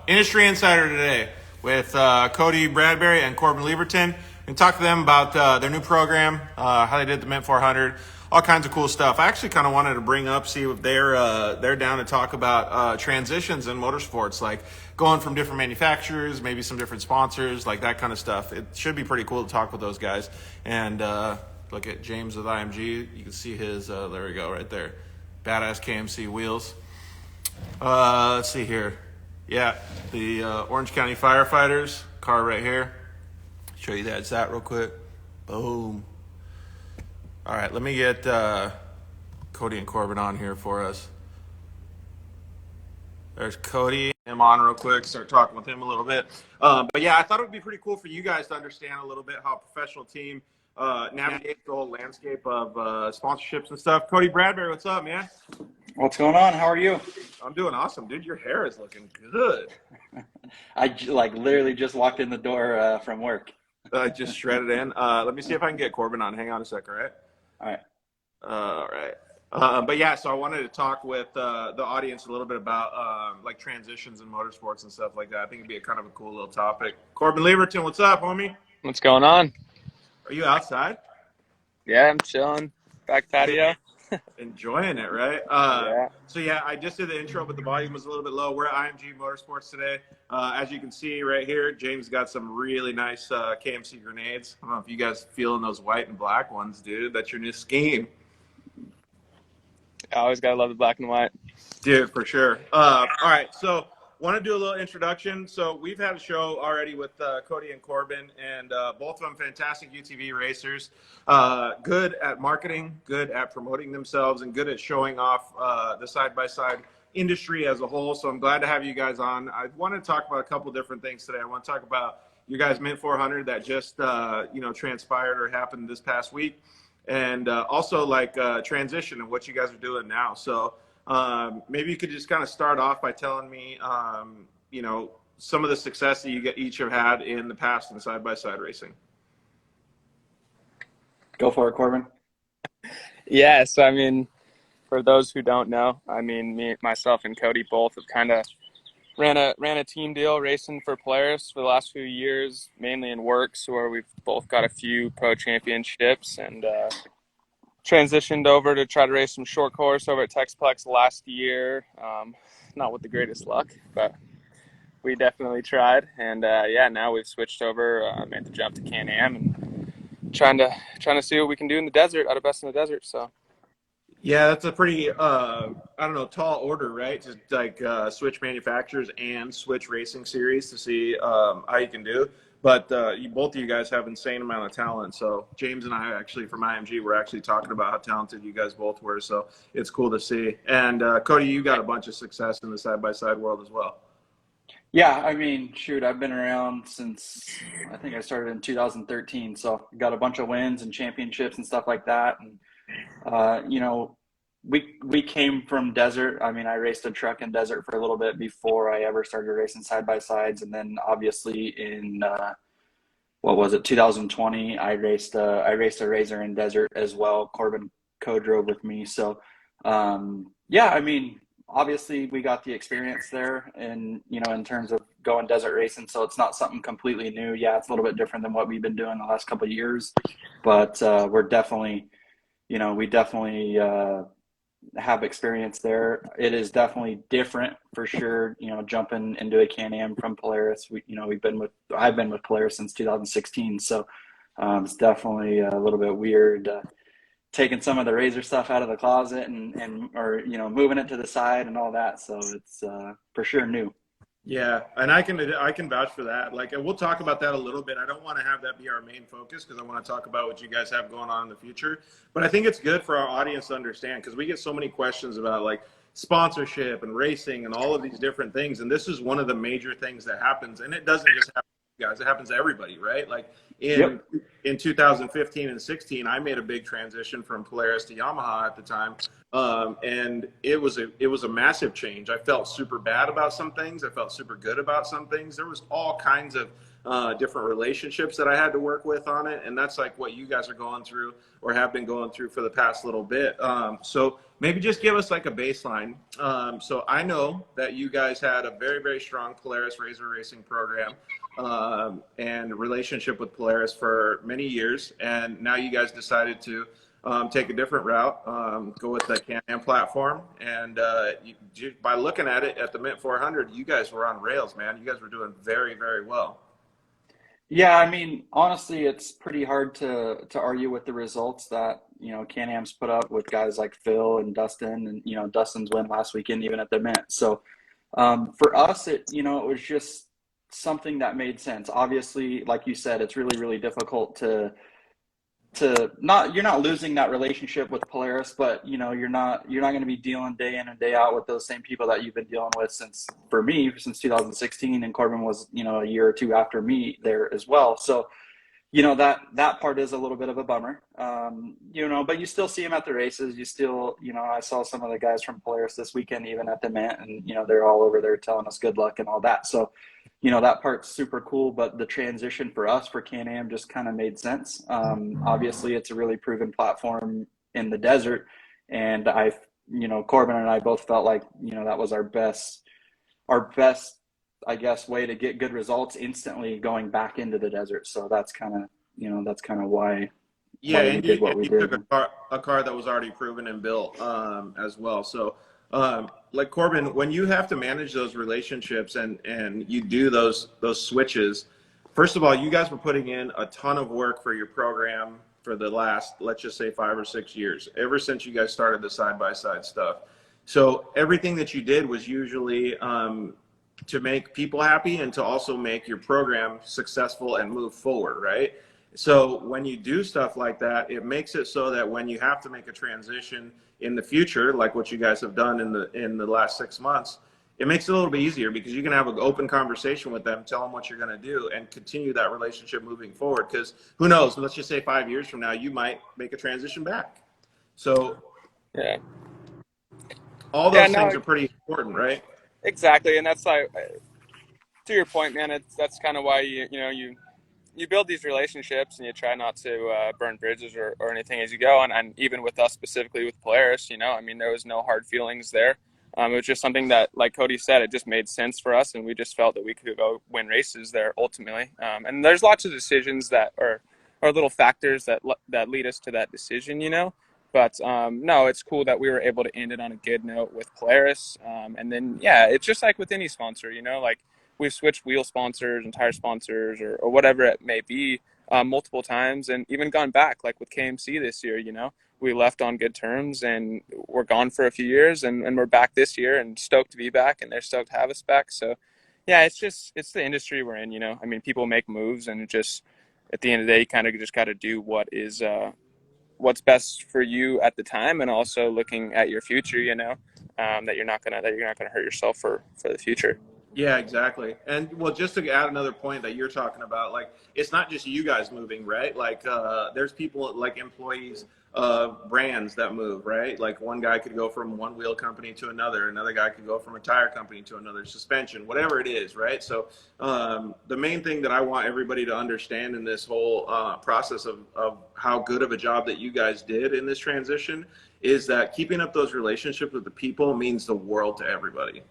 Industry Insider today with Cody Bradbury and Corbin Leaverton, and talk to them about their new program, how they did the Mint 400, all kinds of cool stuff. I actually kind of wanted to bring up, see if they're down to talk about transitions in motorsports, like going from different manufacturers, maybe some different sponsors, like that kind of stuff. It should be pretty cool to talk with those guys. And look at James with IMG. You can see his, there we go, right there. Badass KMC wheels. Let's see here. Yeah, the Orange County Firefighters car right here. Show you that stat real quick. Boom. All right, let me get Cody and Corbin on here for us. There's Cody. Him on real quick, start talking with him a little bit. But yeah, I thought it would be pretty cool for you guys to understand a little bit how a professional team navigates the whole landscape of sponsorships and stuff. Cody Bradbury, what's up, man? What's going on? How are you? I'm doing awesome, dude. Your hair is looking good. I literally just walked in the door from work. Just shredded in. Let me see if I can get Corbin on. Hang on a second, all right? All right. All right. But yeah, so I wanted to talk with the audience a little bit about like transitions in motorsports and stuff like that. I think it'd be a kind of a cool little topic. Corbin Leaverton, what's up, homie? What's going on? Are you outside? Yeah, I'm chilling. Back patio. Enjoying it, right? Yeah. So yeah, I just did the intro, but the volume was a little bit low. We're at IMG Motorsports today. As you can see right here, James got some really nice KMC grenades. I don't know if you guys feeling those white and black ones, dude. That's your new scheme. I always gotta love the black and white. Dude, for sure. All right, so want to do a little introduction. So we've had a show already with Cody and Corbin, and both of them fantastic UTV racers, good at marketing, good at promoting themselves, and good at showing off the side-by-side industry as a whole. So I'm glad to have you guys on. I want to talk about a couple different things today. I want to talk about you guys Mint 400 that just transpired or happened this past week, and also like transition and what you guys are doing now. So maybe you could just kind of start off by telling me, some of the success that you each have had in the past in side-by-side racing. Go for it, Corbin. Yeah, so I mean, for those who don't know, I mean, myself and Cody both have kind of ran a team deal racing for Polaris for the last few years, mainly in works, where we've both got a few pro championships, and transitioned over to try to race some short course over at Texplex last year. Not with the greatest luck, but we definitely tried. And now we've switched over, made the jump to Can-Am, and trying to see what we can do in the desert, out of best in the desert. So yeah, that's a pretty tall order, right? To like switch manufacturers and switch racing series to see how you can do. But both of you guys have insane amount of talent. So James and I actually from IMG were actually talking about how talented you guys both were. So it's cool to see. And Cody, you got a bunch of success in the side-by-side world as well. Yeah, I mean, shoot, I've been around since I think I started in 2013. So got a bunch of wins and championships and stuff like that. And we came from desert. I mean, I raced a truck in desert for a little bit before I ever started racing side-by-sides. And then obviously in, 2020, I raced a Razor in desert as well. Corbin co-drove with me. So, I mean, obviously we got the experience there and, in terms of going desert racing. So it's not something completely new. Yeah, it's a little bit different than what we've been doing the last couple of years, but we're definitely, we definitely have experience there. It is definitely different for sure. Jumping into a Can-Am from Polaris. I've been with Polaris since 2016, so it's definitely a little bit weird taking some of the Razor stuff out of the closet and moving it to the side and all that. So it's for sure new. Yeah, and I can vouch for that. Like, we'll talk about that a little bit. I don't want to have that be our main focus because I want to talk about what you guys have going on in the future. But I think it's good for our audience to understand because we get so many questions about like sponsorship and racing and all of these different things. And this is one of the major things that happens. And it doesn't just happen to you guys; it happens to everybody, right? Like in 2015 and 16, I made a big transition from Polaris to Yamaha at the time. And it was a massive change. I felt super bad about some things. I felt super good about some things. There was all kinds of different relationships that I had to work with on it. And that's like what you guys are going through or have been going through for the past little bit. So maybe just give us like a baseline. So I know that you guys had a very, very strong Polaris Razor racing program and relationship with Polaris for many years. And now you guys decided to take a different route, go with the Can-Am platform. And by looking at it at the Mint 400, you guys were on rails, man. You guys were doing very, very well. Yeah, I mean, honestly, it's pretty hard to argue with the results that, Can-Am's put up with guys like Phil and Dustin and, Dustin's win last weekend, even at the Mint. So for us, it was just something that made sense. Obviously, like you said, it's really, really difficult to you're not losing that relationship with Polaris, but you're not going to be dealing day in and day out with those same people that you've been dealing with since 2016, and Corbin was a year or two after me there as well. So that part is a little bit of a bummer. But you still see him at the races. You still, I saw some of the guys from Polaris this weekend, even at the Mint, and they're all over there telling us good luck and all that. So that part's super cool, but the transition for us for Can-Am just kind of made sense. Obviously it's a really proven platform in the desert, and Corbin and I both felt like that was our best I guess way to get good results instantly going back into the desert. So that's kind of why And we did what we did. took a car that was already proven and built as well. So like Corbin, when you have to manage those relationships and you do those switches, first of all, you guys were putting in a ton of work for your program for the last, let's just say 5 or 6 years, ever since you guys started the side-by-side stuff. So everything that you did was usually to make people happy and to also make your program successful and move forward, right? So when you do stuff like that, it makes it so that when you have to make a transition in the future, like what you guys have done in the last 6 months, it makes it a little bit easier because you can have an open conversation with them, tell them what you're going to do, and continue that relationship moving forward. Because who knows, let's just say 5 years from now, you might make a transition back. So Yeah. all those things are pretty important, right? Exactly, and that's like, to your point, man. That's kind of why you build these relationships and you try not to burn bridges or anything as you go. And even with us specifically with Polaris, there was no hard feelings there. It was just something that, like Cody said, it just made sense for us, and we just felt that we could go win races there ultimately. And there's lots of decisions that are little factors that lead us to that decision, But no, it's cool that we were able to end it on a good note with Polaris. And then, yeah, it's just like with any sponsor, like we've switched wheel sponsors and tire sponsors or whatever it may be multiple times, and even gone back, like with KMC this year, we left on good terms and we're gone for a few years and we're back this year and stoked to be back, and they're stoked to have us back. So yeah, it's the industry we're in, people make moves, and just at the end of the day, you kind of just got to do what is what's best for you at the time, and also looking at your future, that you're not gonna hurt yourself for the future. Yeah, exactly. And well, just to add another point that you're talking about, like, it's not just you guys moving, right? Like, there's people, like employees of brands that move, right? Like one guy could go from one wheel company to another guy could go from a tire company to another, suspension, whatever it is, right? So the main thing that I want everybody to understand in this whole process of how good of a job that you guys did in this transition is that keeping up those relationships with the people means the world to everybody.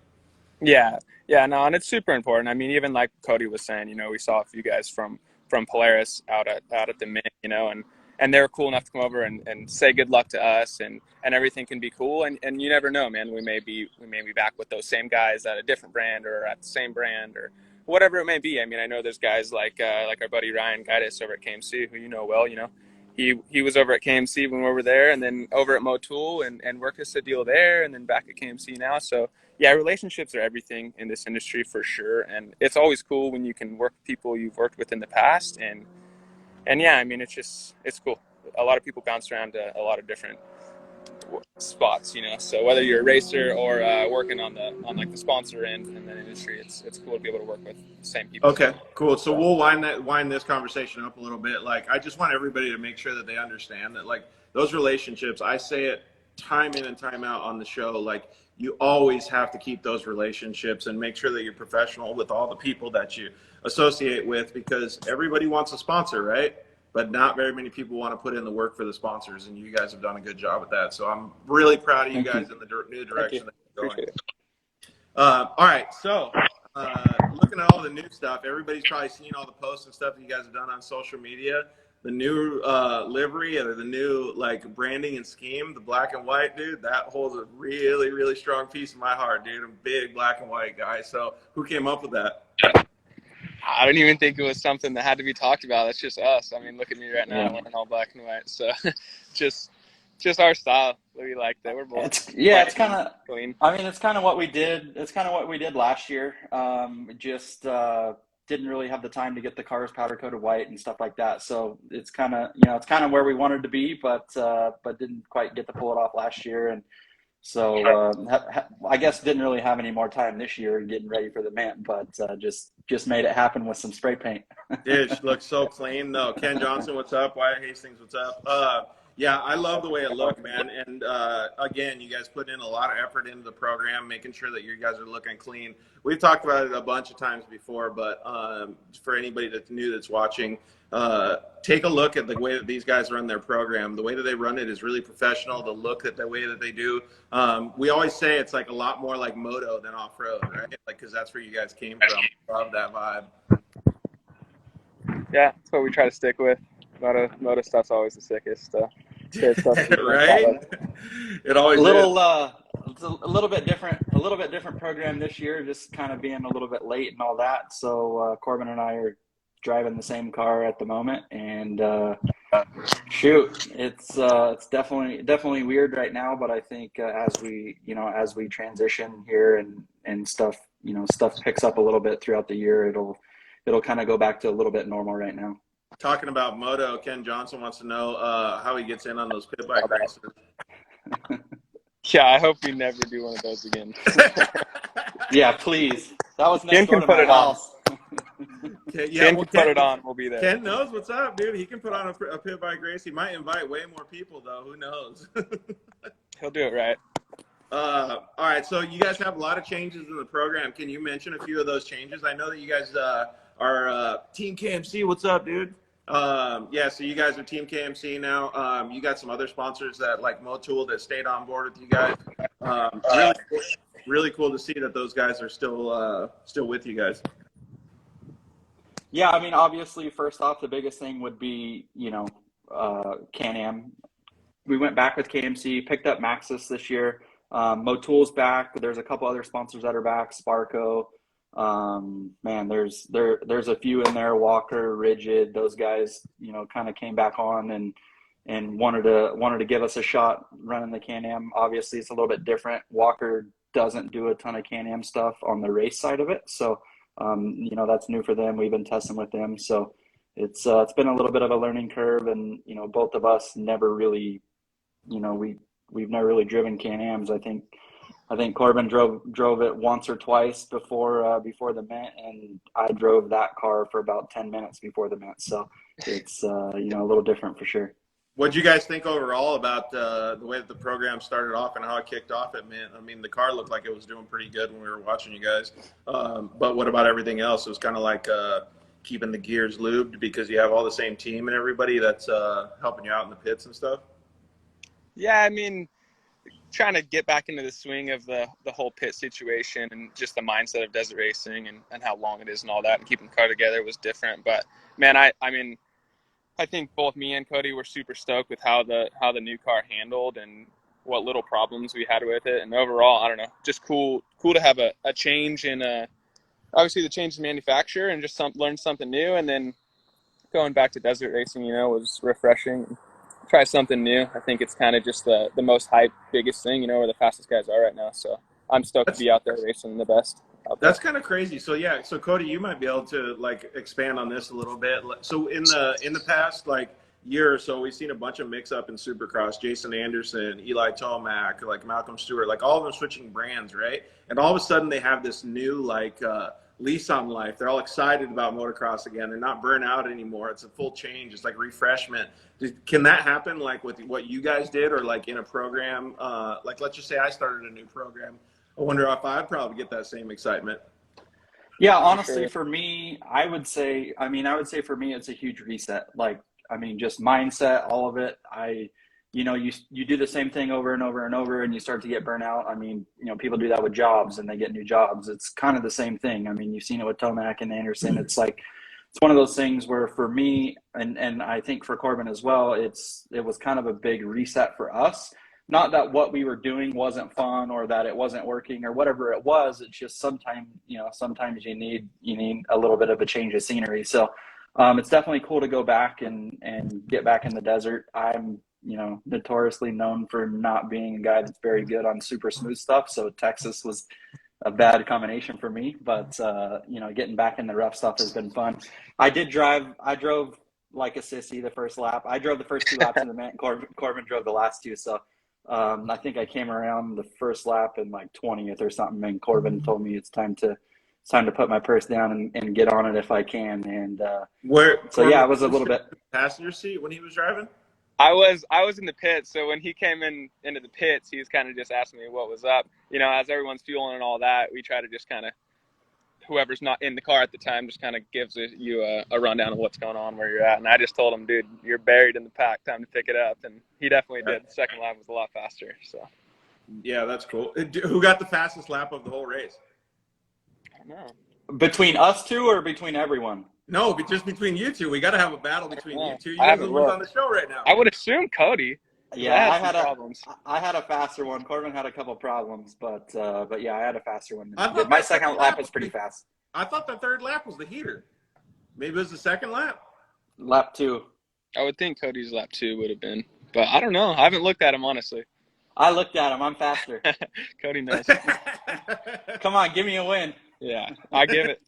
Yeah, no, and it's super important. Even like Cody was saying, we saw a few guys from Polaris out at the Mint, and they were cool enough to come over and say good luck to us, and everything can be cool, and you never know, man. We may be back with those same guys at a different brand or at the same brand or whatever it may be. I know there's guys like our buddy Ryan Guidis over at KMC, who well. He was over at KMC when we were there, and then over at Motul and worked us a deal there, and then back at KMC now. So yeah, relationships are everything in this industry for sure, and it's always cool when you can work with people you've worked with in the past, and yeah, it's cool. A lot of people bounce around to a lot of different spots, So whether you're a racer or working on like the sponsor end in that industry, it's cool to be able to work with the same people. Okay, cool. So we'll wind this conversation up a little bit. Like, I just want everybody to make sure that they understand that, like, those relationships, I say it time in and time out on the show, like, you always have to keep those relationships and make sure that you're professional with all the people that you associate with, because everybody wants a sponsor, right? but not very many people want to put in the work for the sponsors, and you guys have done a good job with that. So I'm really proud of you guys in the new direction that you're going. All right, so looking at all the new stuff, everybody's probably seen all the posts and stuff that you guys have done on social media. The new livery or the new like branding and scheme, the black and white, dude, that holds a really, really strong piece of my heart, dude. I'm a big black and white guy. So who came up with that? I don't even think it was something that had to be talked about. That's just us. I mean, look at me right now. I'm wearing all black and white. So just our style. We like that. We're both. It's kind of clean. I mean, it's kind of what we did. It's kind of what we did last year. Didn't really have the time to get the cars powder coated white and stuff like that. So it's kind of, it's kind of where we wanted to be, but didn't quite get to pull it off last year. And so I guess didn't really have any more time this year getting ready for the mint, but just made it happen with some spray paint. It looks so clean. No, Ken Johnson, what's up? Wyatt Hastings, what's up? Yeah, I love the way it looked, man. And again, you guys put in a lot of effort into the program, making sure that you guys are looking clean. We've talked about it a bunch of times before, but for anybody that's new that's watching, take a look at the way that these guys run their program. The way that they run it is really professional. The way that they do. We always say it's like a lot more like moto than off-road, right? Like, because that's where you guys came from. Love that vibe. Yeah, that's what we try to stick with. Moto stuff's always the sickest. Right? It always is. It's a little bit different program this year, just kind of being a little bit late and all that. So Corbin and I are driving the same car at the moment, and it's definitely weird right now. But I think as we transition here and stuff picks up a little bit throughout the year, it'll kind of go back to a little bit normal right now. Talking about moto, Ken Johnson wants to know how he gets in on those pit bike races. Yeah, I hope we never do one of those again. Yeah, please. That was next Ken door can to put my it house. Ken can put it on. We'll be there. Ken knows what's up, dude. He can put on a pit bike race. He might invite way more people, though. Who knows? He'll do it right. All right, so you guys have a lot of changes in the program. Can you mention a few of those changes? I know that you guys are Team KMC. What's up, dude? Yeah, so you guys are Team KMC now. You got some other sponsors that like Motul that stayed on board with you guys. Really cool to see that those guys are still with you guys. Yeah, I mean, obviously, first off, the biggest thing would be, Can-Am. We went back with KMC, picked up Maxxis this year. Motul's back. There's a couple other sponsors that are back. Sparco. Man, there's a few in there. Walker, Rigid. Those guys, kind of came back on and wanted to give us a shot running the Can-Am. Obviously, it's a little bit different. Walker doesn't do a ton of Can-Am stuff on the race side of it, so that's new for them. We've been testing with them, so it's been a little bit of a learning curve, and both of us never really, we've never really driven Can-Ams. I think Corbin drove it once or twice before the mint, and I drove that car for about 10 minutes before the mint. So it's a little different for sure. What did you guys think overall about the way that the program started off and how it kicked off at mint? I mean, the car looked like it was doing pretty good when we were watching you guys. But what about everything else? It was kind of like keeping the gears lubed because you have all the same team and everybody that's helping you out in the pits and stuff. Yeah, I mean, trying to get back into the swing of the whole pit situation and just the mindset of desert racing and how long it is and all that, and keeping the car together was different. But man, I think both me and Cody were super stoked with how the new car handled and what little problems we had with it. And overall, I don't know, just cool to have a change in obviously the change in manufacturer and just learn something new. And then going back to desert racing, was refreshing. Try something new. I think it's kind of just the most hype, biggest thing, where the fastest guys are right now. So I'm stoked to be out there racing the best. That's kind of crazy. So yeah, so Cody, you might be able to expand on this a little bit. So in the past year or so, we've seen a bunch of mix up in Supercross. Jason Anderson, Eli Tomac, Malcolm Stewart, all of them switching brands, right? And all of a sudden they have this new lease on life. They're all excited about motocross again. They're not burnt out anymore. It's a full change. It's like refreshment. Can that happen with what you guys did, or in a program? Let's just say I started a new program. I wonder if I'd probably get that same excitement. Yeah, honestly, for me, I would say for me, it's a huge reset. I mean, just mindset, all of it. You do the same thing over and over and over, and you start to get burnout. I mean, people do that with jobs, and they get new jobs. It's kind of the same thing. I mean, you've seen it with Tomac and Anderson. It's like, it's one of those things where for me, and I think for Corbin as well, it was kind of a big reset for us. Not that what we were doing wasn't fun or that it wasn't working or whatever it was. It's just sometimes you need a little bit of a change of scenery. So it's definitely cool to go back and get back in the desert. I'm notoriously known for not being a guy that's very good on super smooth stuff. So Texas was a bad combination for me, but getting back in the rough stuff has been fun. I drove like a sissy the first lap. I drove the first 2 laps in the event. Corbin drove the last 2. So I think I came around the first lap in like 20th or something. And Corbin told me it's time to put my purse down and get on it if I can. And it was a little bit passenger seat when he was driving. I was in the pits, so when he came into the pits, he was kind of just asking me what was up. As everyone's fueling and all that, we try to just kind of, whoever's not in the car at the time just kind of gives you a rundown of what's going on, where you're at. And I just told him, dude, you're buried in the pack, time to pick it up. And he definitely did. The second lap was a lot faster. So yeah, that's cool. Who got the fastest lap of the whole race? I don't know. Between us two or between everyone? No, just between you two. We got to have a battle between you two. You guys are the ones on the show right now. I would assume Cody. Yeah, I had a faster one. Corbin had a couple problems, but yeah, I had a faster one. My second lap was pretty fast. I thought the third lap was the heater. Maybe it was the second lap. Lap 2. I would think Cody's lap 2 would have been, but I don't know. I haven't looked at him honestly. I looked at him. I'm faster. Cody knows. Come on, give me a win. Yeah, I'll give it.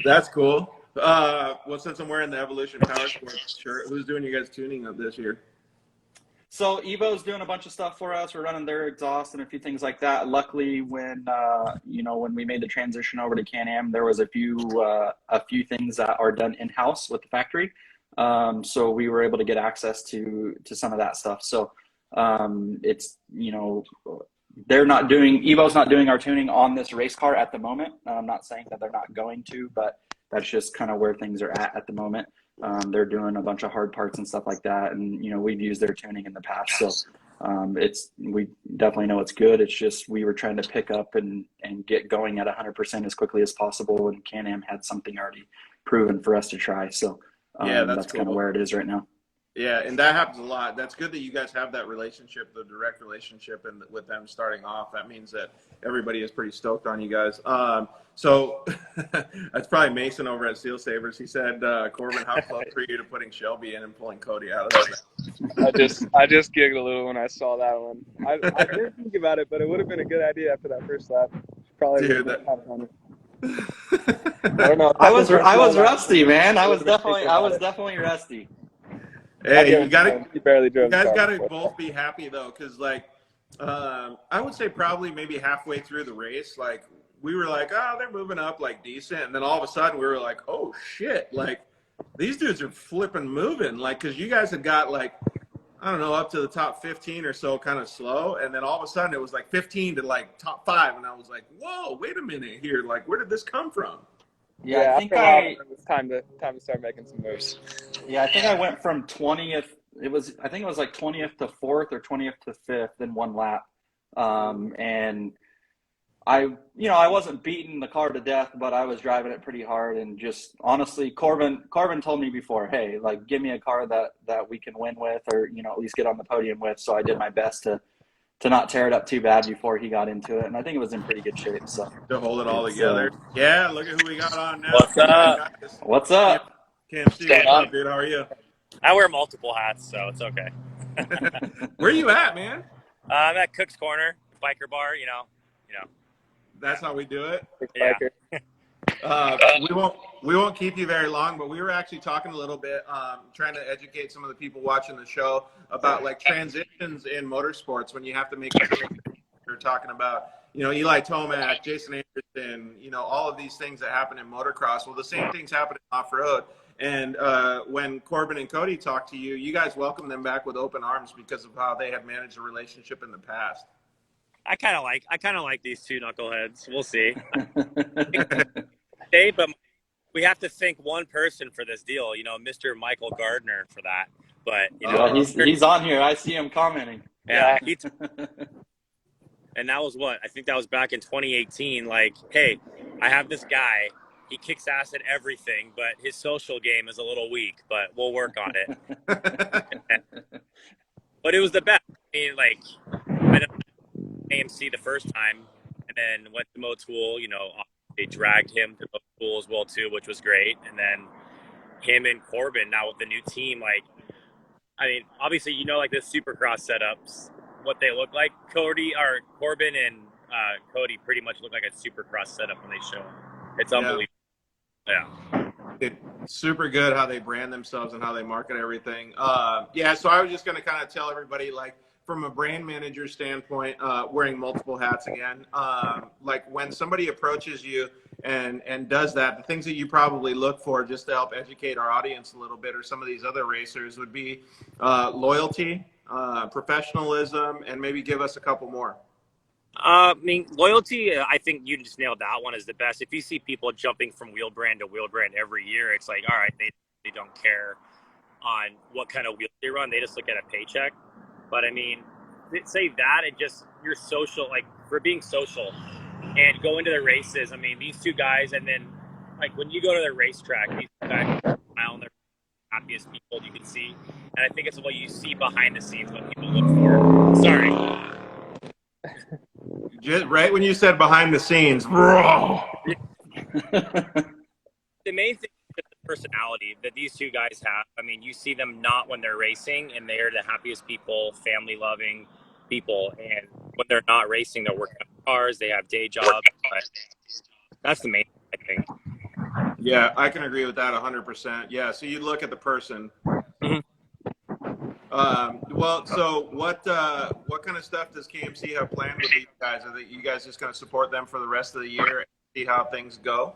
That's cool. Well, since I'm wearing the Evolution Power Sports shirt, who's doing you guys tuning up this year? So Evo's doing a bunch of stuff for us. We're running their exhaust and a few things like that. Luckily, when we made the transition over to Can-Am, there was a few things that are done in-house with the factory. So we were able to get access to some of that stuff. So it's Evo's not doing our tuning on this race car at the moment. I'm not saying that they're not going to, but that's just kind of where things are at the moment. They're doing a bunch of hard parts and stuff like that. And, we've used their tuning in the past. So we definitely know it's good. It's just we were trying to pick up and get going at 100% as quickly as possible. And Can-Am had something already proven for us to try. So that's cool. Kind of where it is right now. Yeah, and that happens a lot. That's good that you guys have that relationship, the direct relationship, and with them starting off. That means that everybody is pretty stoked on you guys. So that's probably Mason over at Steel Sabers. He said, Corbin, how close were you to putting Shelby in and pulling Cody out of that? I just giggled a little when I saw that one. I didn't think about it, but it would have been a good idea after that first lap. Probably Dude, I don't know. I was rusty, man. I was definitely rusty. Hey, you guys got to both be happy though, because I would say probably maybe halfway through the race, we were like, oh, they're moving up decent, and then all of a sudden we were like, oh shit, these dudes are flipping moving, because you guys had got I don't know, up to the top 15 or so, kind of slow, and then all of a sudden it was 15 to top 5, and I was like, whoa, wait a minute here, where did this come from? Yeah, I think it was time to start making some moves. Yeah, I think I went from 20th. I think it was 20th to 4th or 20th to 5th in one lap, and I wasn't beating the car to death, but I was driving it pretty hard. And just honestly, Corbin told me before, hey, give me a car that we can win with, or at least get on the podium with. So I did my best to not tear it up too bad before he got into it, and I think it was in pretty good shape. So to hold it all together. Yeah, look at who we got on now. What's up? What's up? Can't see what's up, dude. How are you? I wear multiple hats, so it's okay. Where you at, man? I'm at Cook's Corner, biker bar. You know. That's how we do it. Yeah. We won't keep you very long, but we were actually talking a little bit, trying to educate some of the people watching the show about transitions in motorsports when you have to make a change. We're talking about, Eli Tomac, Jason Anderson, all of these things that happen in motocross. Well, the same things happen in off-road. And when Corbin and Cody talked to you, you guys welcomed them back with open arms because of how they had managed a relationship in the past. I kind of like these two knuckleheads. We'll see. But we have to thank one person for this deal, Mr. Michael Gardner for that. But, he's on here. I see him commenting. Yeah. And that was I think that was back in 2018. Like, hey, I have this guy. He kicks ass at everything, but his social game is a little weak, but we'll work on it. But it was the best. I mean, like, I know AMC the first time and then went to Motul, they dragged him to Motul as well too, which was great. And then him and Corbin now with the new team, like, I mean, obviously, like the Supercross setups, what they look like. Corbin and Cody pretty much look like a Supercross setup when they show up. It's unbelievable. Yeah. It's super good how they brand themselves and how they market everything. So I was just going to kind of tell everybody, like, from a brand manager standpoint, wearing multiple hats again, like when somebody approaches you and does that, the things that you probably look for just to help educate our audience a little bit, or some of these other racers, would be loyalty, professionalism, and maybe give us a couple more. I mean, loyalty, I think you just nailed that one, is the best. If you see people jumping from wheel brand to wheel brand every year, it's like, all right, they don't care on what kind of wheels they run. They just look at a paycheck. But I mean, say that, and just your social, like, for being social and going to the races. I mean, these two guys, and then like when you go to the racetrack, these guys smile, and they're the happiest people you can see. And I think it's what you see behind the scenes, what people look for. Sorry. Just right when you said behind the scenes, bro. The main thing is the personality that these two guys have. I mean, you see them not when they're racing, and they are the happiest people, family-loving people. And when they're not racing, they're working on cars, they have day jobs. But that's the main thing, I think. Yeah, I can agree with that 100%. Yeah, so you look at the person. Mm-hmm. Well, so what kind of stuff does KMC have planned with you guys? Are you guys just going to support them for the rest of the year and see how things go?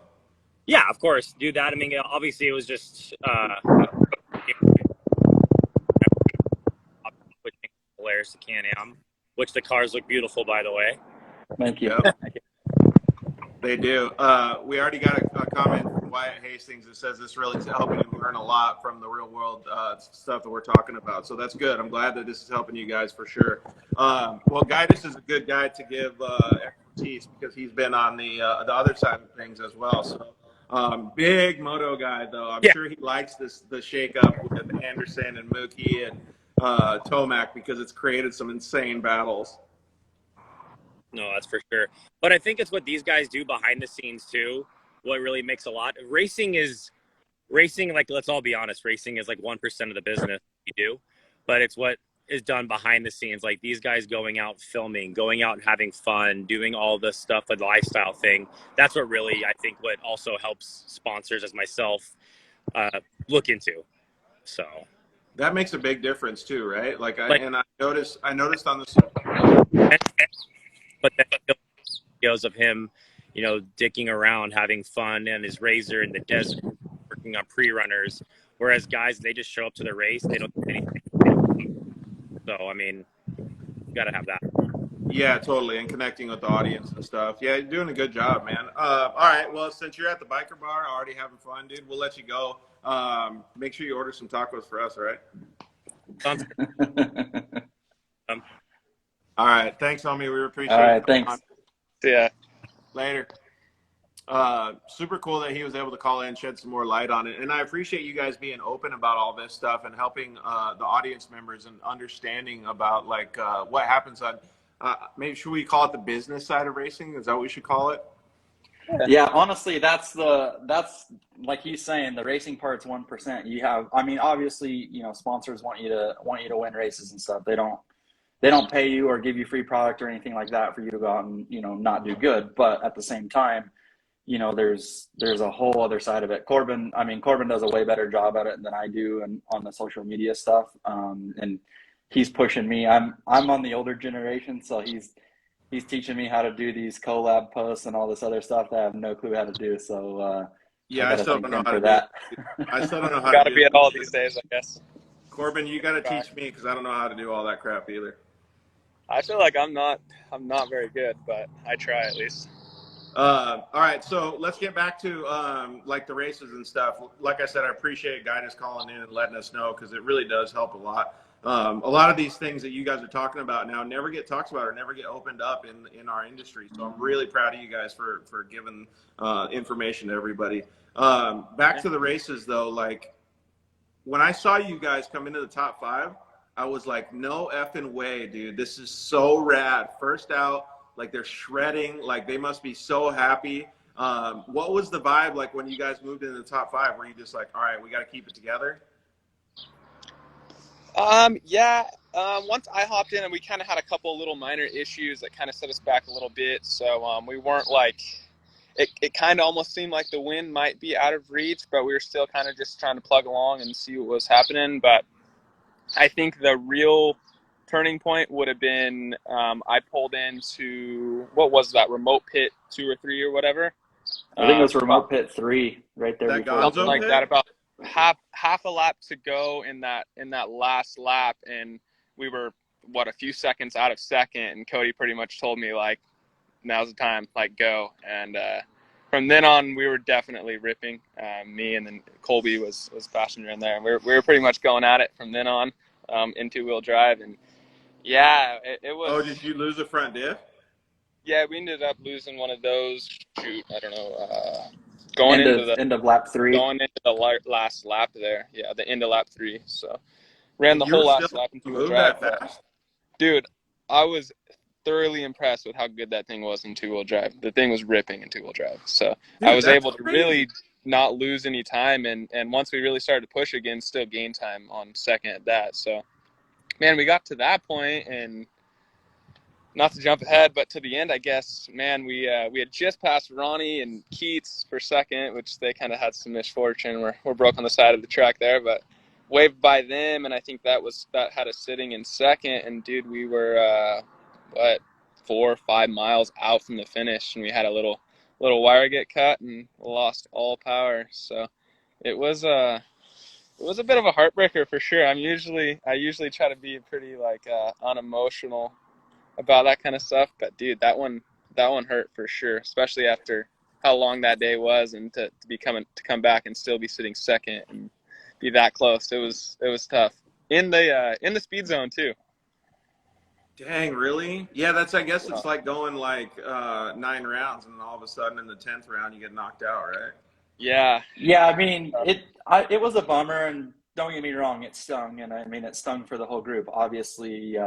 Yeah, of course, do that. I mean, obviously, it was just Polaris to Can-Am, which the cars look beautiful, by the way. Thank you. Yep. They do. We already got a comment from Wyatt Hastings that says this really is helping him learn a lot from the real world stuff that we're talking about. So that's good. I'm glad that this is helping you guys for sure. Well, Guidus is a good guy to give expertise, because he's been on the other side of things as well. So big moto guy, though. I'm sure he likes the shakeup with Anderson and Mookie and Tomac, because it's created some insane battles. No, that's for sure. But I think it's what these guys do behind the scenes too. What really makes a lot. Racing, like, let's all be honest, racing is like 1% of the business you do. But it's what is done behind the scenes. Like these guys going out filming, going out and having fun, doing all the stuff, the lifestyle thing. That's what really, I think, what also helps sponsors as myself look into. So that makes a big difference too, right? I noticed on this. But then videos of him, dicking around, having fun, and his razor in the desert, working on pre-runners. Whereas guys, they just show up to the race, they don't do anything. So, I mean, you got to have that. Yeah, totally. And connecting with the audience and stuff. Yeah, you're doing a good job, man. All right. Well, since you're at the biker bar already having fun, dude, we'll let you go. Make sure you order some tacos for us, all right? Sounds good. All right. Thanks, homie. We appreciate it. All right. Thanks. See ya. Later. Super cool that he was able to call in, shed some more light on it. And I appreciate you guys being open about all this stuff and helping the audience members and understanding about what happens on maybe should we call it the business side of racing? Is that what we should call it? Yeah, honestly, that's like he's saying, the racing part's 1%. You have, I mean, obviously, sponsors want you to win races and stuff. They don't pay you or give you free product or anything like that for you to go out and, not do good. But at the same time, there's a whole other side of it. Corbin does a way better job at it than I do, and on the social media stuff. And he's pushing me. I'm on the older generation, so he's teaching me how to do these collab posts and all this other stuff that I have no clue how to do. So I still don't know how to do that. I still don't know how Got to to do be at all these days, I guess. Corbin, you got to teach me, because I don't know how to do all that crap either. I feel like I'm not very good, but I try at least. All right, so let's get back to like the races and stuff. Like I said, I appreciate guys calling in and letting us know because it really does help a lot. A lot of these things that you guys are talking about now never get talked about or never get opened up in our industry. So I'm really proud of you guys for giving information to everybody. Back to the races though, like when I saw you guys come into the top 5, I was like, no effing way, dude. This is so rad. First out, like they're shredding, like they must be so happy. What was the vibe like when you guys moved into the top 5? Were you just like, all right, we got to keep it together? Once I hopped in and we kind of had a couple little minor issues that kind of set us back a little bit. So we weren't like, it kind of almost seemed like the win might be out of reach, but we were still kind of just trying to plug along and see what was happening. But I think the real turning point would have been I pulled into, what was that, remote pit 2 or 3 or whatever. I think it was remote pit 3 right there. That before something like that, about half a lap to go in that last lap, and we were a few seconds out of second, and Cody pretty much told me like, now's the time, like go. And from then on we were definitely ripping. Me and then Colby was passenger in there, and we were pretty much going at it from then on in 2-wheel drive. And yeah, it was. Oh, did you lose the front diff? Yeah, we ended up losing one of those. Shoot, I don't know. End of lap 3. Going into the last lap there. Yeah, the end of lap 3. So ran the You whole were last still lap in 2-wheel move drive. that fast? Dude, I was thoroughly impressed with how good that thing was in 2-wheel drive. The thing was ripping in 2-wheel drive. So Dude, I was that's able to crazy. really not lose any time. And once we really started to push again, still gain time on second at that. So, man, we got to that point, and not to jump ahead, but to the end, I guess, man, we had just passed Ronnie and Keats for second, which they kind of had some misfortune. We're broke on the side of the track there, but waved by them, and I think that had us sitting in second. And dude, we were 4 or 5 miles out from the finish, and we had a little wire get cut and lost all power. So it was a bit of a heartbreaker for sure. I usually try to be pretty like unemotional about that kind of stuff, but dude, that one hurt for sure, especially after how long that day was, and to come back and still be sitting second and be that close. It was tough in the speed zone too. Dang, really? Yeah, I guess it's like going like 9 rounds, and all of a sudden in the 10th round you get knocked out, right? Yeah. I mean, it was a bummer, and don't get me wrong, it stung, and I mean it stung for the whole group. Obviously,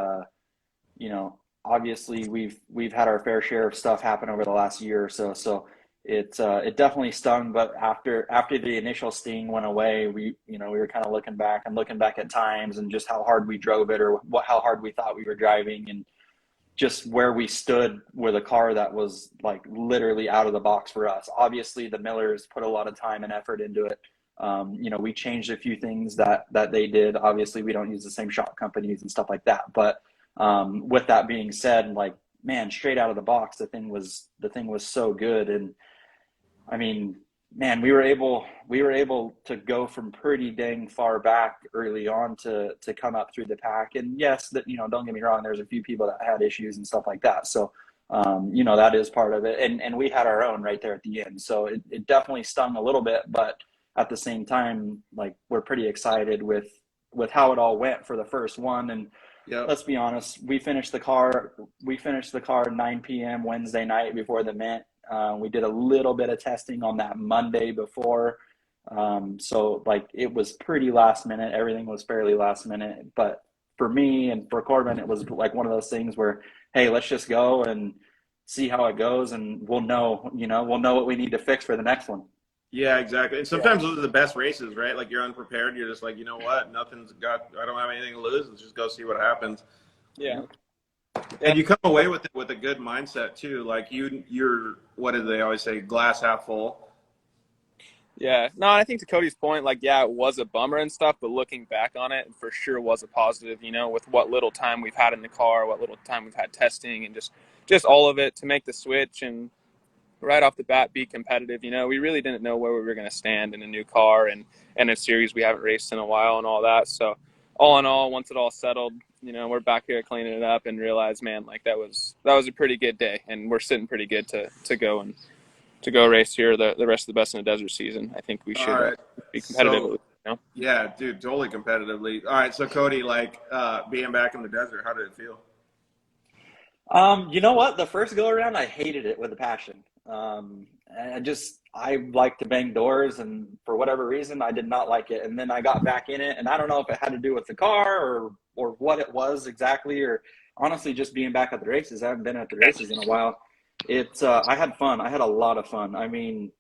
we've had our fair share of stuff happen over the last year or so. So it definitely stung. But after the initial sting went away, we were kind of looking back at times and just how hard we drove it, or how hard we thought we were driving, and just where we stood with a car that was like literally out of the box for us. Obviously, the Millers put a lot of time and effort into it. We changed a few things that they did. Obviously, we don't use the same shop companies and stuff like that, but with that being said, like, man, straight out of the box, the thing was so good. And I mean, man, we were able to go from pretty dang far back early on to come up through the pack. And yes, don't get me wrong, there's a few people that had issues and stuff like that. So, that is part of it. And we had our own right there at the end. So it definitely stung a little bit, but at the same time, like, we're pretty excited with how it all went for the first one. And Yep. Let's be honest, we finished the car 9 p.m. Wednesday night before the event. We did a little bit of testing on that Monday before. So like, it was pretty last minute. Everything was fairly last minute. But for me and for Corbin, it was like one of those things where, hey, let's just go and see how it goes, and we'll know what we need to fix for the next one. Yeah, exactly. And sometimes those are the best races, right? Like, you're unprepared. You're just like, you know what? I don't have anything to lose. Let's just go see what happens. Yeah. And you come away with it with a good mindset too. Like, you're what do they always say? Glass half full. Yeah. No, I think to Cody's point, like, yeah, it was a bummer and stuff, but looking back on it, for sure was a positive, with what little time we've had in the car, what little time we've had testing, and just all of it to make the switch and right off the bat be competitive. We really didn't know where we were going to stand in a new car and a series we haven't raced in a while and all that. So all in all, once it all settled, we're back here cleaning it up and realize, man, like, that was a pretty good day, and we're sitting pretty good to go and to go race here the rest of the best in the desert season. I think we should All right. be competitive. So, you know? yeah, dude, totally competitively. All right, so Cody, like being back in the desert, how did it feel? You know what? The first go around, I hated it with a passion. I like to bang doors, and for whatever reason, I did not like it. And then I got back in it, and I don't know if it had to do with the car or what it was exactly, or honestly just being back at the races. I haven't been at the races in a while. I had fun. I had a lot of fun. I mean,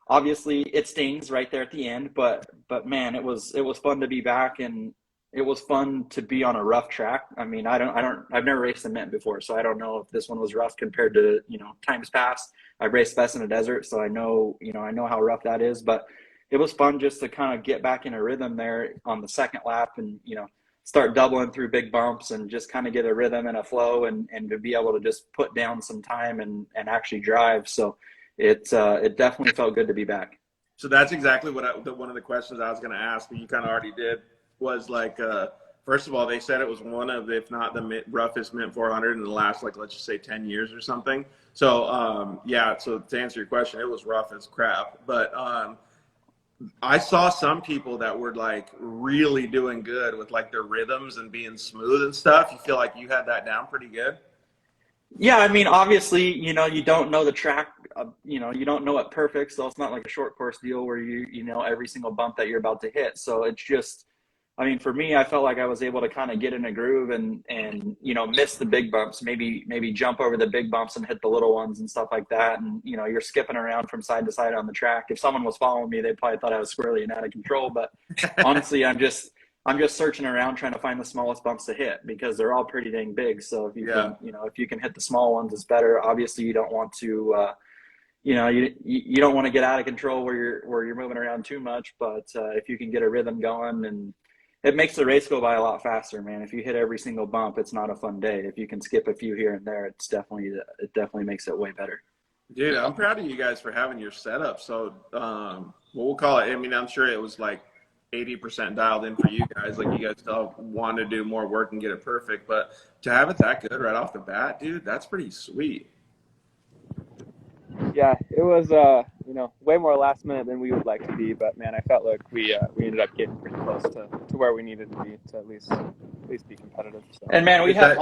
obviously it stings right there at the end, but man, it was fun to be back, and it was fun to be on a rough track. I mean, I've never raced a mint before, so I don't know if this one was rough compared to, times past. I've raced best in the desert, so I know how rough that is, but it was fun just to kind of get back in a rhythm there on the second lap, and, start doubling through big bumps and just kind of get a rhythm and a flow, and to be able to just put down some time and actually drive. So it definitely felt good to be back. So that's exactly what one of the questions I was going to ask, and you kind of already did, was like, first of all, they said it was one of, if not the roughest Mint 400 in the last, like, let's just say 10 years or something. So, yeah, so to answer your question, it was rough as crap. But I saw some people that were, like, really doing good with, like, their rhythms and being smooth and stuff. You feel like you had that down pretty good? Yeah, I mean, obviously, you don't know the track, you don't know it perfect, so it's not like a short course deal where you know every single bump that you're about to hit. So it's just, I mean, for me, I felt like I was able to kind of get in a groove and miss the big bumps, maybe jump over the big bumps and hit the little ones and stuff like that. And, you're skipping around from side to side on the track. If someone was following me, they probably thought I was squirrely and out of control. But honestly, I'm just searching around trying to find the smallest bumps to hit, because they're all pretty dang big. So if you can hit the small ones, it's better. Obviously, you don't want to, you don't want to get out of control where you're moving around too much. But if you can get a rhythm going, and it makes the race go by a lot faster, man. If you hit every single bump, it's not a fun day. If you can skip a few here and there, it definitely makes it way better. Dude, I'm proud of you guys for having your setup. So, we'll call it, I mean, I'm sure it was like 80% dialed in for you guys. Like, you guys still want to do more work and get it perfect, but to have it that good right off the bat, dude, that's pretty sweet. Yeah, it was way more last minute than we would like to be, but man, I felt like we ended up getting pretty close to where we needed to be to at least be competitive. So. And man, we had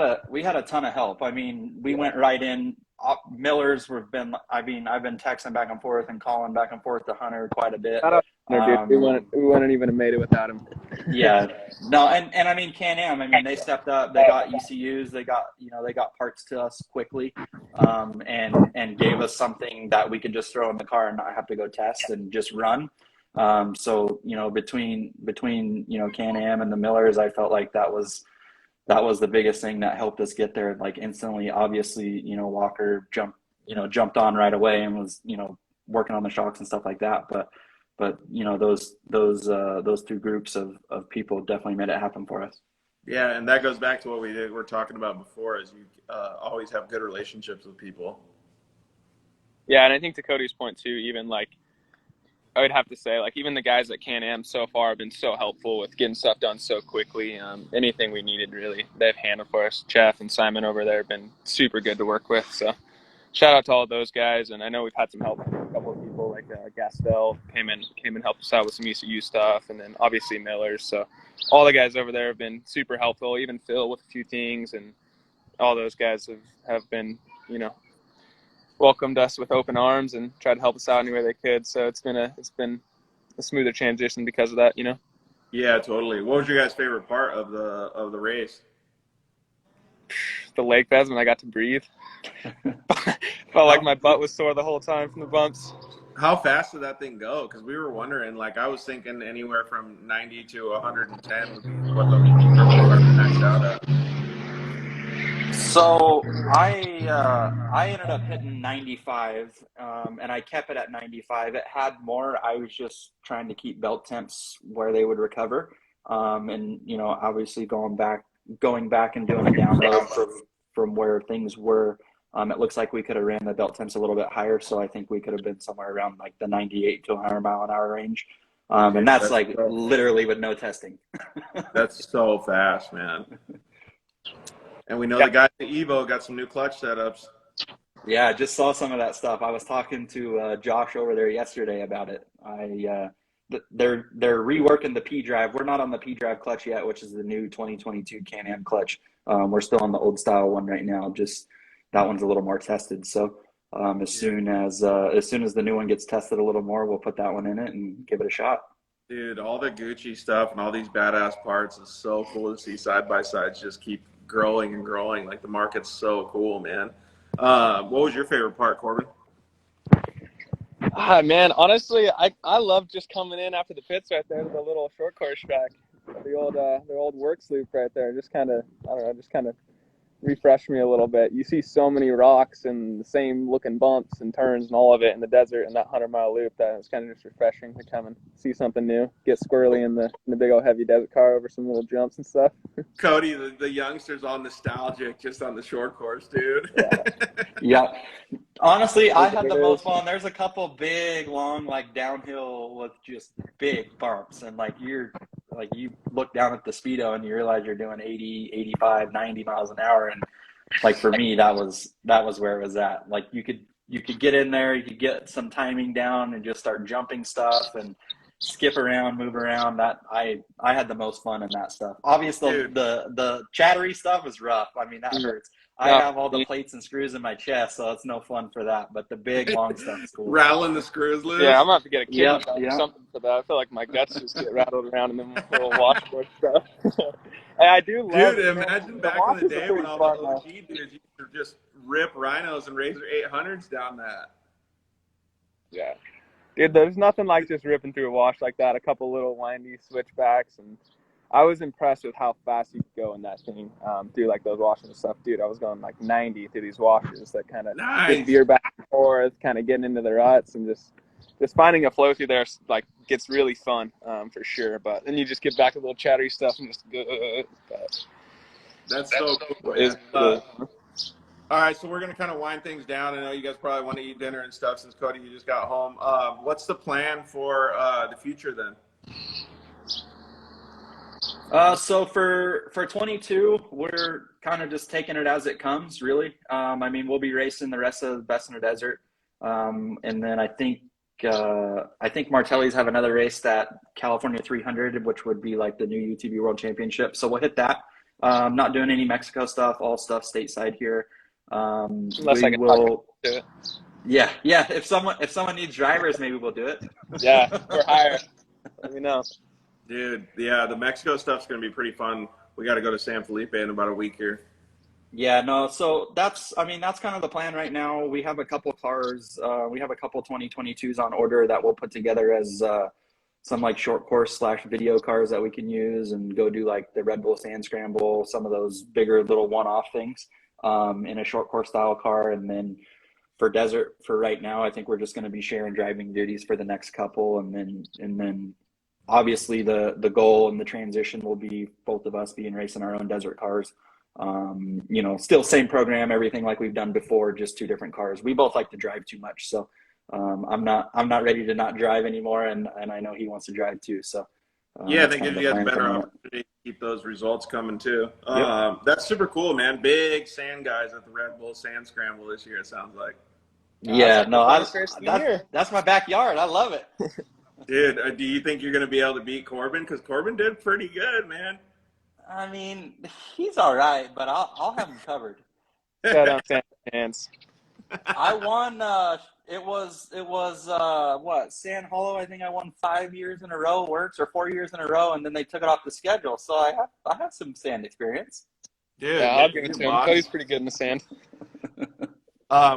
a ton of help. I mean, we went right in. Millers I've been texting back and forth and calling back and forth to Hunter quite a bit. We wouldn't even have made it without him. Yeah, no, and I mean, Can-Am, I mean, they stepped up. They got ECUs. They got parts to us quickly, and gave us something that we could just throw in the car and not have to go test and just run. So between Can-Am and the Millers, I felt like that was the biggest thing that helped us get there, like, instantly. Obviously, Walker jumped on right away and was working on the shocks and stuff like that, but those two groups of people definitely made it happen for us. Yeah, and that goes back to what we're talking about before, is you always have good relationships with people. Yeah, and I think to Cody's point too, even like, I would have to say, like, even the guys at Can-Am so far have been so helpful with getting stuff done so quickly. Anything we needed, really, they've handled for us. Jeff and Simon over there have been super good to work with. So shout out to all of those guys. And I know we've had some help from a couple of people, like Gastel came and helped us out with some ECU stuff, and then obviously Millers. So all the guys over there have been super helpful, even Phil with a few things, and all those guys have been, welcomed us with open arms and tried to help us out any way they could. So it's been a smoother transition because of that, Yeah, totally. What was your guys' favorite part of the race? The leg pads, when I got to breathe. Felt like my butt was sore the whole time from the bumps. How fast did that thing go? Because we were wondering, like, I was thinking anywhere from 90 to 110 would be what the maxed out at. So I ended up hitting 95, and I kept it at 95. It had more. I was just trying to keep belt temps where they would recover, and obviously going back and doing a download from where things were. It looks like we could have ran the belt temps a little bit higher, so I think we could have been somewhere around like the 98 to 100 mile an hour range, and that's like literally with no testing. That's so fast, man. And we know the guys at Evo got some new clutch setups. Yeah, I just saw some of that stuff. I was talking to Josh over there yesterday about it. They're reworking the P drive. We're not on the P drive clutch yet, which is the new 2022 Can-Am clutch. We're still on the old style one right now. Just that one's a little more tested. So as soon as the new one gets tested a little more, we'll put that one in it and give it a shot. Dude, all the Gucci stuff and all these badass parts is so cool to see side by sides just keep growing and growing. Like the market's so cool, man. What was your favorite part, Corbin? Man, honestly, I love just coming in after the pits right there to the little short course track, the old works loop right there. Just kind of, I don't know, just kind of refresh me a little bit. You see so many rocks and the same looking bumps and turns and all of it in the desert in that 100-mile loop that it's kind of just refreshing to come and see something new, get squirrely in the big old heavy desert car over some little jumps and stuff. Cody, the youngsters all nostalgic just on the short course, dude. Yeah. Honestly, I had the most fun. There's a couple big, long, like downhill with just big bumps. And you look down at the speedo and you realize you're doing 80, 85, 90 miles an hour. And like for me, that was where it was at. Like you could get in there, you could get some timing down and just start jumping stuff and skip around, move around. That I had the most fun in that stuff. Obviously, the chattery stuff is rough. I mean, that hurts. I have all the plates and screws in my chest, so it's no fun for that. But the big long stuff is cool. Rattling the screws loose. Yeah, I'm gonna have to get a kid or something for that. I feel like my guts just get rattled around in them little washboard stuff. And I do love. Dude, imagine back in the day when all the OG dudes used to just rip rhinos and Razor 800s down that. Yeah. Dude, there's nothing like just ripping through a wash like that. A couple little windy switchbacks, and I was impressed with how fast you could go in that thing through like those washes and stuff. Dude, I was going like 90 through these washers that kind of just veer back and forth, kind of getting into the ruts, and just finding a flow through there like gets really fun for sure. But then you just get back to the little chattery stuff and just go. That's so cool. All right, so we're going to kind of wind things down. I know you guys probably want to eat dinner and stuff since, Cody, you just got home. What's the plan for the future then? So for 22, we're kind of just taking it as it comes, really. I mean, we'll be racing the rest of the Best in the Desert. And then I think Martelli's have another race, that California 300, which would be like the new UTV World Championship. So we'll hit that. Not doing any Mexico stuff, all stuff stateside here. Unless I can do it. Yeah. If someone needs drivers, maybe we'll do it. Yeah, for hire. Let me know. Dude, yeah, the Mexico stuff's going to be pretty fun. We got to go to San Felipe in about a week here. Yeah, no, so that's kind of the plan right now. We have a couple cars. We have a couple 2022s on order that we'll put together as some like short course / video cars that we can use and go do like the Red Bull Sand Scramble, some of those bigger little one-off things in a short course style car. And then for desert, for right now, I think we're just going to be sharing driving duties for the next couple. And then obviously the goal and the transition will be both of us being racing our own desert cars. Still same program, everything like we've done before, just two different cars. We both like to drive too much. So I'm not ready to not drive anymore. And I know he wants to drive too. So yeah, I think you guys a better opportunity to keep those results coming too. Yep. That's super cool, man. Big sand guys at the Red Bull Sand Scramble this year, it sounds like. Yeah, that's my backyard. I love it. Dude, do you think you're going to be able to beat Corbin? Because Corbin did pretty good, man. I mean, he's all right, but I'll have him covered. Shut up, fans. I won. It was what, San Hollow? I think I won 5 years in a row, or 4 years in a row, and then they took it off the schedule. So I have some sand experience. Dude, yeah, I'll give it to him. Cody's pretty good in the sand.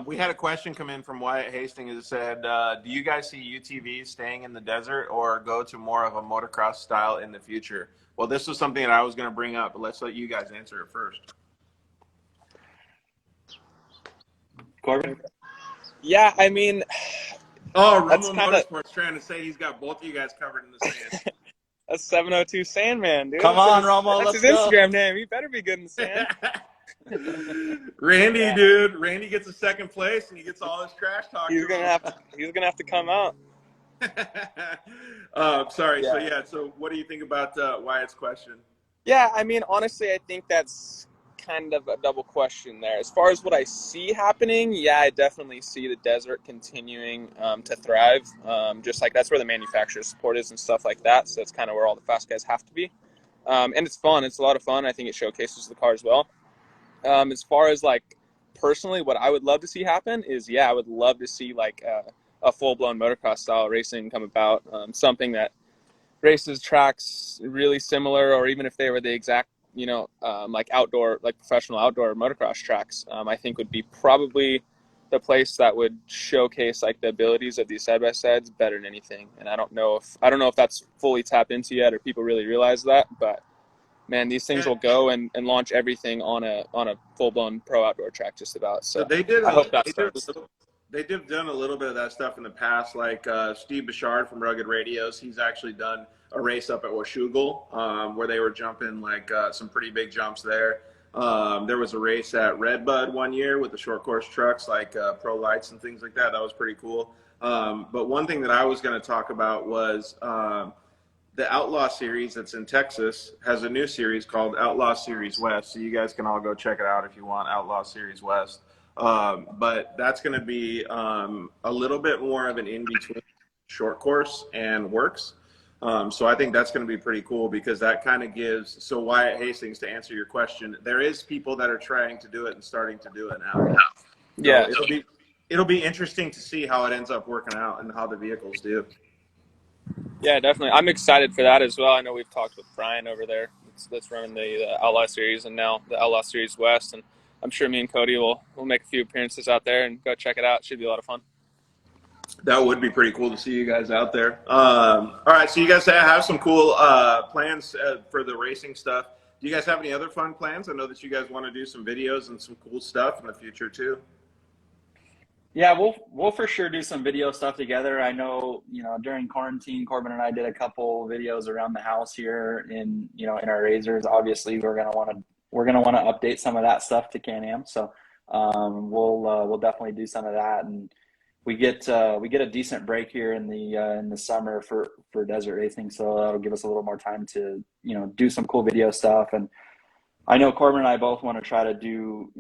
We had a question come in from Wyatt Hastings that said, do you guys see UTVs staying in the desert or go to more of a motocross style in the future? Well, this was something that I was going to bring up, but let's let you guys answer it first. Corbin? Yeah, I mean... Oh, Rumble Motorsports trying to say he's got both of you guys covered in the sand. That's 702 Sandman, dude. Come on, Romo, that's his Instagram name. He better be good in the sand. Randy, dude. Randy gets a second place and he gets all his trash talk. He's gonna have to come out. Sorry. Yeah. So what do you think about Wyatt's question? Yeah, I mean, honestly, I think that's kind of a double question there. As far as what I see happening, yeah, I definitely see the desert continuing to thrive. Just like that's where the manufacturer support is and stuff like that. So that's kind of where all the fast guys have to be. And it's fun. It's a lot of fun. I think it showcases the car as well. As far as like personally, what I would love to see happen is, yeah, I would love to see like a full-blown motocross style racing come about. Something that races tracks really similar, or even if they were the exact, like outdoor, like professional outdoor motocross tracks, I think would be probably the place that would showcase like the abilities of these side-by-sides better than anything. And I don't know if that's fully tapped into yet, or people really realize that, but man, these things will go and launch everything on a full-blown pro outdoor track just about. So I hope that starts. They've done a little bit of that stuff in the past, like Steve Bouchard from Rugged Radios. He's actually done a race up at Washougal where they were jumping like some pretty big jumps there. There was a race at Redbud one year with the short course trucks, like Pro Lights and things like that. That was pretty cool. But one thing that I was going to talk about was the Outlaw Series that's in Texas has a new series called Outlaw Series West. So you guys can all go check it out if you want, Outlaw Series West. But that's going to be a little bit more of an in-between short course and works. So I think that's going to be pretty cool because that kind of gives, so Wyatt Hastings, to answer your question, there is people that are trying to do it and starting to do it now. Yeah. So it'll be interesting to see how it ends up working out and how the vehicles do. Yeah, definitely. I'm excited for that as well. I know we've talked with Brian over there that's running the Outlaw Series and now the Outlaw Series West, and I'm sure me and Cody will make a few appearances out there and go check it out. It should be a lot of fun. That would be pretty cool to see you guys out there. All right, so you guys have some cool plans for the racing stuff. Do you guys have any other fun plans? I know that you guys want to do some videos and some cool stuff in the future too. Yeah, we'll for sure do some video stuff together. I know, during quarantine, Corbin and I did a couple videos around the house here in our Razors. Obviously, we're gonna want to update some of that stuff to Can-Am. So we'll definitely do some of that, and we get a decent break here in the summer for desert racing. So that'll give us a little more time to do some cool video stuff. And I know Corbin and I both want to try to do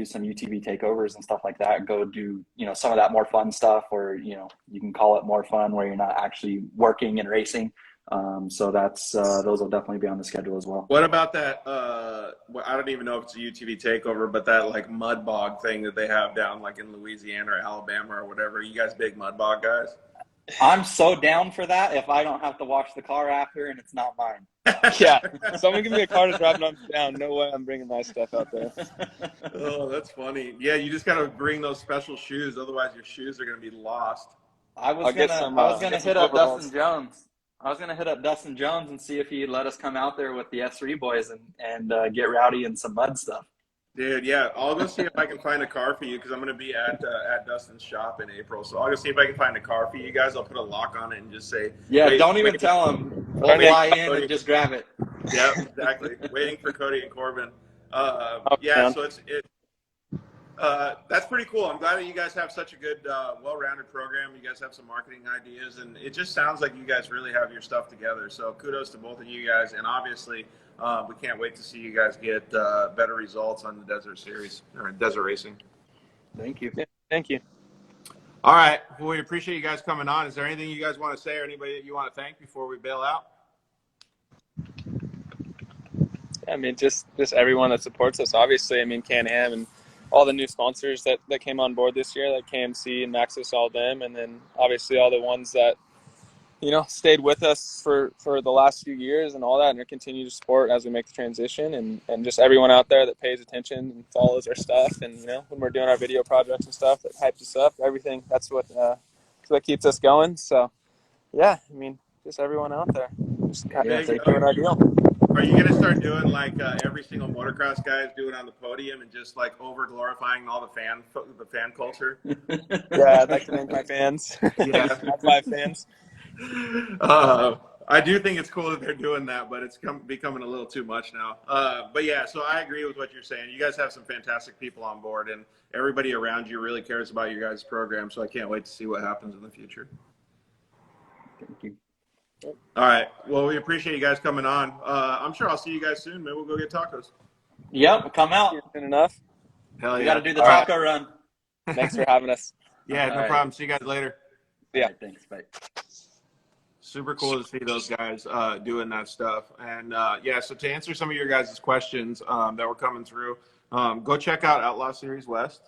some UTV takeovers and stuff like that. Go do, some of that more fun stuff where, you can call it more fun where you're not actually working and racing. So that's, those will definitely be on the schedule as well. What about that? I don't even know if it's a UTV takeover, but that like mud bog thing that they have down like in Louisiana or Alabama or whatever. You guys big mud bog guys? I'm so down for that if I don't have to wash the car after and it's not mine. Yeah, someone give me a car to drive and I'm down. No way I'm bringing my stuff out there. Oh, that's funny. Yeah, you just got to bring those special shoes. Otherwise, your shoes are going to be lost. I was gonna hit up Dustin Jones. I was gonna hit up Dustin Jones and see if he'd let us come out there with the S3 boys and get rowdy in some mud stuff. Dude, yeah, I'll go see if I can find a car for you because I'm going to be at Dustin's shop in April. So I'll go see if I can find a car for you guys. I'll put a lock on it and just say, yeah, don't even tell him. We'll fly in and just grab it. Yeah, exactly. Waiting for Cody and Corbin. So that's pretty cool. I'm glad that you guys have such a good, well-rounded program. You guys have some marketing ideas, and it just sounds like you guys really have your stuff together. So kudos to both of you guys, and obviously we can't wait to see you guys get better results on the Desert Series or Desert Racing. Thank you. Yeah, thank you. All right. Well, we appreciate you guys coming on. Is there anything you guys want to say or anybody that you want to thank before we bail out? I mean, just everyone that supports us. Obviously, I mean, Can-Am and all the new sponsors that came on board this year, like KMC and Maxxis, all them, and then obviously all the ones that stayed with us for the last few years and all that, and continue to support as we make the transition, and just everyone out there that pays attention and follows our stuff, and when we're doing our video projects and stuff, that hypes us up. Everything that's what keeps us going. So yeah, I mean, just everyone out there, just doing our deal. Are you going to start doing like every single motocross guy is doing on the podium and just like over glorifying all the fan culture? Yeah, I'd like to thank my fans. Yeah. My 5 fans. I do think it's cool that they're doing that, but it's becoming a little too much now. But yeah, so I agree with what you're saying. You guys have some fantastic people on board, and everybody around you really cares about your guys' program. So I can't wait to see what happens in the future. Thank you. All right. Well, we appreciate you guys coming on. I'm sure I'll see you guys soon. Maybe we'll go get tacos. Yep, come out. Soon enough. Hell We yeah. got to do the All right. taco run. Thanks for having us. Yeah, All no right. problem. See you guys later. Yeah. All right, thanks. Bye. Super cool to see those guys doing that stuff. And yeah, so to answer some of your guys' questions that were coming through, go check out Outlaw Series West.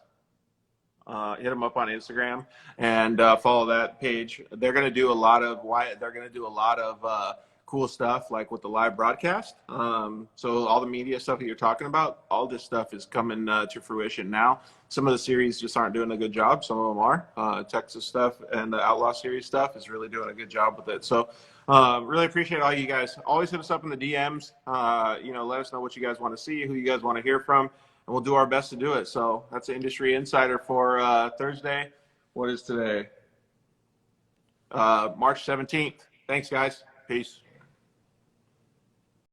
Hit them up on Instagram and follow that page. They're going to do a lot of cool stuff like with the live broadcast. So all the media stuff that you're talking about, all this stuff is coming to fruition now. Some of the series just aren't doing a good job. Some of them are. Texas stuff and the Outlaw Series stuff is really doing a good job with it. So really appreciate all you guys. Always hit us up in the DMs. Let us know what you guys want to see, who you guys want to hear from, and we'll do our best to do it. So that's the Industry Insider for Thursday. What is today? March 17th. Thanks, guys. Peace.